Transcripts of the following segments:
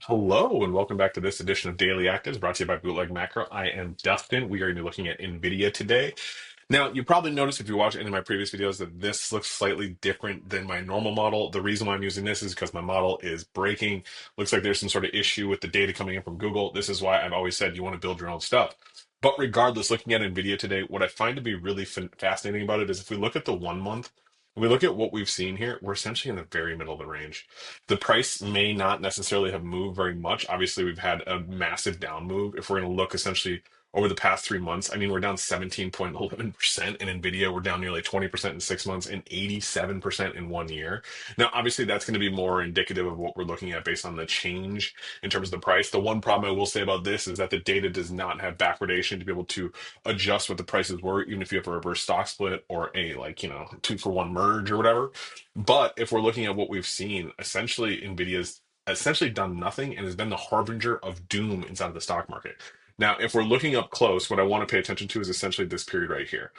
Hello and welcome back to this edition of Daily Actives brought to you by Bootleg Macro. I am Dustin. We are going to be looking at NVIDIA today. Now, you probably noticed if you watch any of my previous videos that this looks slightly different than my normal model. The reason why I'm using this is because my model is breaking. Looks like there's some sort of issue with the data coming in from Google. This is why I've always said you want to build your own stuff. But regardless, looking at NVIDIA today, what I find to be really fascinating about it is if we look at the 1 month, we look at what we've seen here, we're essentially in the very middle of the range. The price may not necessarily have moved very much. Obviously, we've had a massive down move. If we're going to look essentially over the past 3 months, I mean, we're down 17.11% in NVIDIA. We're down nearly 20% in 6 months and 87% in 1 year. Now, obviously, that's going to be more indicative of what we're looking at based on the change in terms of the price. The one problem I will say about this is that the data does not have backwardation to be able to adjust what the prices were, even if you have a reverse stock split or a like, 2-for-1 merge or whatever. But if we're looking at what we've seen, essentially Nvidia's essentially done nothing and has been the harbinger of doom inside of the stock market. Now, if we're looking up close, what I want to pay attention to is essentially this period right here.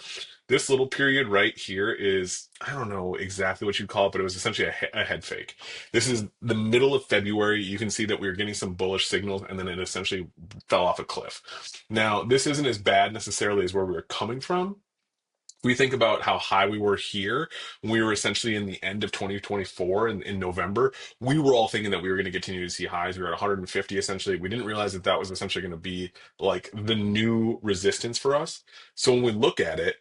This little period right here is, I don't know exactly what you'd call it, but it was essentially a head fake. This is the middle of February. You can see that we were getting some bullish signals and then it essentially fell off a cliff. Now, this isn't as bad necessarily as where we were coming from. We think about how high we were here when we were essentially in the end of 2024 in November. We were all thinking that we were going to continue to see highs. We were at 150 essentially. We didn't realize that that was essentially going to be like the new resistance for us. So when we look at it,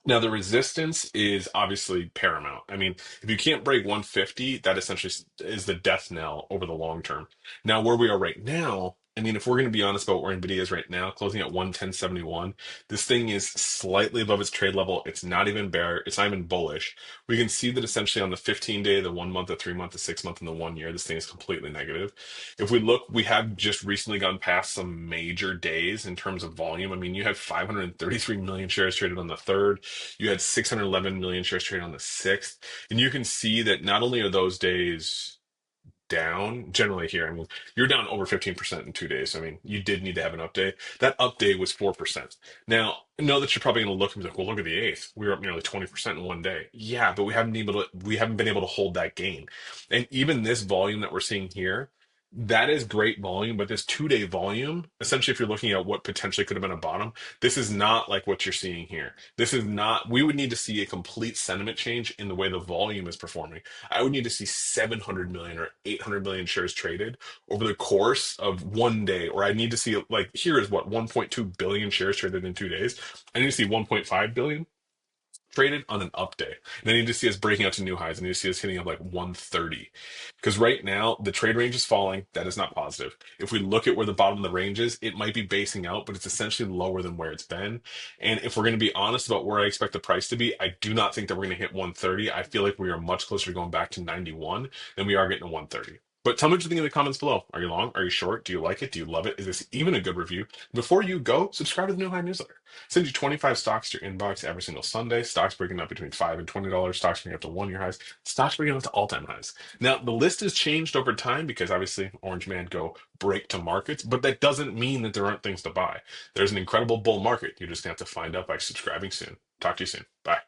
now, the resistance is obviously paramount. I mean, if you can't break 150, that essentially is the death knell over the long term. Now, where we are right now, I mean, if we're going to be honest about where NVIDIA is right now, closing at 110.71, this thing is slightly above its trade level. It's not even bear, it's not even bullish. We can see that essentially on the 15-day, the 1 month, the 3 month, the 6 month, and the 1 year, this thing is completely negative. If we look, we have just recently gone past some major days in terms of volume. I mean, you had 533 million shares traded on the third. You had 611 million shares traded on the 6th. And you can see that not only are those days down generally here, I mean, you're down over 15% in 2 days. So, I mean, you did need to have an update. That update was 4%. Now, I know that you're probably going to look and be like, well, look at the 8th. We were up nearly 20% in 1 day. Yeah, but we haven't been able to hold that gain. And even this volume that we're seeing here, that is great volume, but this 2 day volume, essentially, if you're looking at what potentially could have been a bottom, this is not like what you're seeing here. This is not, we would need to see a complete sentiment change in the way the volume is performing. I would need to see 700 million or 800 million shares traded over the course of 1 day, or I need to see, like, here is what, 1.2 billion shares traded in 2 days. I need to see 1.5 billion traded on an up day. And I need to see us breaking out to new highs. I need to see us hitting up like 130. Because right now, the trade range is falling. That is not positive. If we look at where the bottom of the range is, it might be basing out, but it's essentially lower than where it's been. And if we're going to be honest about where I expect the price to be, I do not think that we're going to hit 130. I feel like we are much closer to going back to 91 than we are getting to 130. But tell me what you think in the comments below. Are you long? Are you short? Do you like it? Do you love it? Is this even a good review? Before you go, subscribe to the New High newsletter. Send you 25 stocks to your inbox every single Sunday. Stocks breaking up between $5 and $20. Stocks breaking up to 1 year highs. Stocks breaking up to all-time highs. Now, the list has changed over time because obviously Orange Man go break to markets, but that doesn't mean that there aren't things to buy. There's an incredible bull market. You're just going to have to find out by subscribing soon. Talk to you soon. Bye.